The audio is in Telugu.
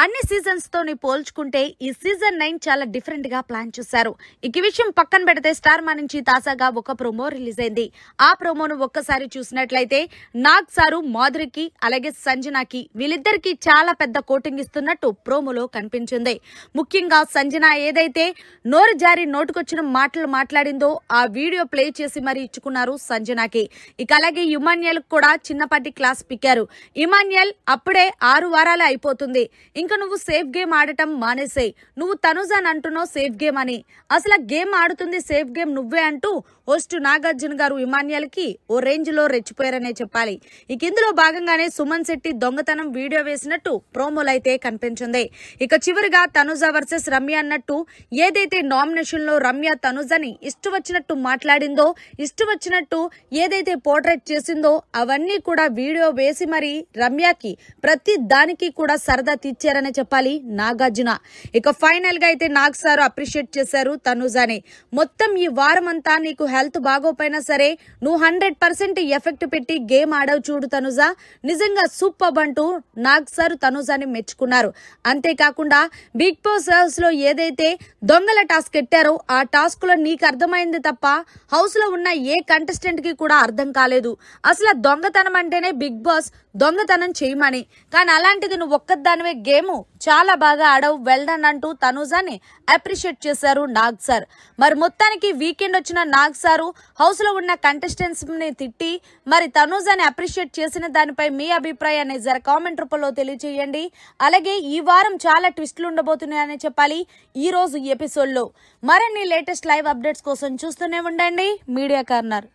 అన్ని సీజన్స్ తోని పోల్చుకుంటే ఈ సీజన్ 9 చాలా డిఫరెంట్ గా ప్లాన్ చేశారు. ఈ విషయం పక్కన పెడితే స్టార్ మా నుంచి తాజాగా ఒక ప్రోమో రిలీజ్ అయింది. ఆ ప్రోమోను ఒక్కసారి చూసినట్లయితే నాగ్ సారు మాధురికి అలాగే సంజనాకి వీళ్ళిద్దరికి చాలా పెద్ద కోటింగ్ ఇస్తున్నట్టు ప్రోమోలో కనిపించింది. ముఖ్యంగా సంజన ఏదైతే నోరు జారి నోటుకొచ్చిన మాటలు మాట్లాడిందో ఆ వీడియో ప్లే చేసి మరి ఇచ్చుకున్నారు సంజనాకి. ఇక అలాగే ఇమాన్యుయల్ కూడా చిన్నపాటి క్లాస్ పిక్కారు. ఇమాన్యుయల్ అప్పుడే 6 వారాలు అయిపోతుంది, ఇంకా నువ్వు సేఫ్ గేమ్ ఆడటం మానేసేయ్, నువ్వు తనుజాన్ అంటున్నావు సేఫ్ గేమ్ అని, అసలు గేమ్ ఆడుతుంది సేఫ్ గేమ్ నువ్వే అంటూ హోస్ట్ నాగార్జున గారు ఇమాన్యుయల్ కి ఓ రేంజ్ లో రెచ్చిపోయారనే చెప్పాలి. ఇక ఇందులో భాగంగానే సుమన్ శెట్టి దొంగతనం వీడియో వేసినట్టు ప్రోమోలు అయితే కనిపించింది. ఇక చివరిగా తనుజ వర్సెస్ రమ్య అన్నట్టు ఏదైతే నామినేషన్ లో రమ్య తనుజని ఇష్టం వచ్చినట్టు మాట్లాడిందో, ఇష్టం వచ్చినట్టు ఏదైతే పోర్ట్రేట్ చేసిందో అవన్నీ కూడా వీడియో వేసి మరి రమ్యకి ప్రతి దానికి కూడా సరదా తీర్చారనే చెప్పాలి నాగార్జున. ఇక ఫైనల్ గా అయితే నాగ్ సార్ అప్రిషియేట్ చేశారు తనుజాని. మొత్తం ఈ వారం అంతా నీకు హెల్త్ బాగోపోయినా సరే నువ్వు 100% ఎఫెక్ట్ పెట్టి గేమ్ ఆడవు చూడు తనుజ, నిజంగా సూపర్ అంటూ నాగ్ సార్ తనుజాని మెచ్చుకున్నారు. అంతేకాకుండా బిగ్ బాస్ హౌస్ లో ఏదైతే దొంగల టాస్క్ ఎట్టారో ఆ టాస్క్ లో నీకు అర్థమైంది తప్ప హౌస్ లో ఉన్న ఏ కంటెస్టెంట్ కి కూడా అర్థం కాలేదు. అసలు దొంగతనం అంటేనే బిగ్ బాస్ దొంగతనం చేయమని, కానీ అలాంటిది నువ్వు ఒక్కదానివే గేమ్ చాలా బాగా ఆడవు, వెల్ డన్ అంటూ తనుజాని అప్రిషియేట్ చేశారు నాగ్ సార్. మరి మొత్తానికి వీకెండ్ వచ్చిన నాగ్ సారు హౌస్ లో ఉన్న కంటెస్టెంట్స్ ని తిట్టి మరి తనుజాని అప్రిషియేట్ చేసిన దానిపై మీ అభిప్రాయాన్ని జర కామెంట్ రూపంలో తెలియజేయండి. అలాగే ఈ వారం చాలా ట్విస్టులు ఉండబోతున్నాయని చెప్పాలి ఈ రోజు ఎపిసోడ్ లో. మరిన్ని లేటెస్ట్ లైవ్ అప్డేట్స్ కోసం చూస్తూనే ఉండండి మీడియా కార్నర్.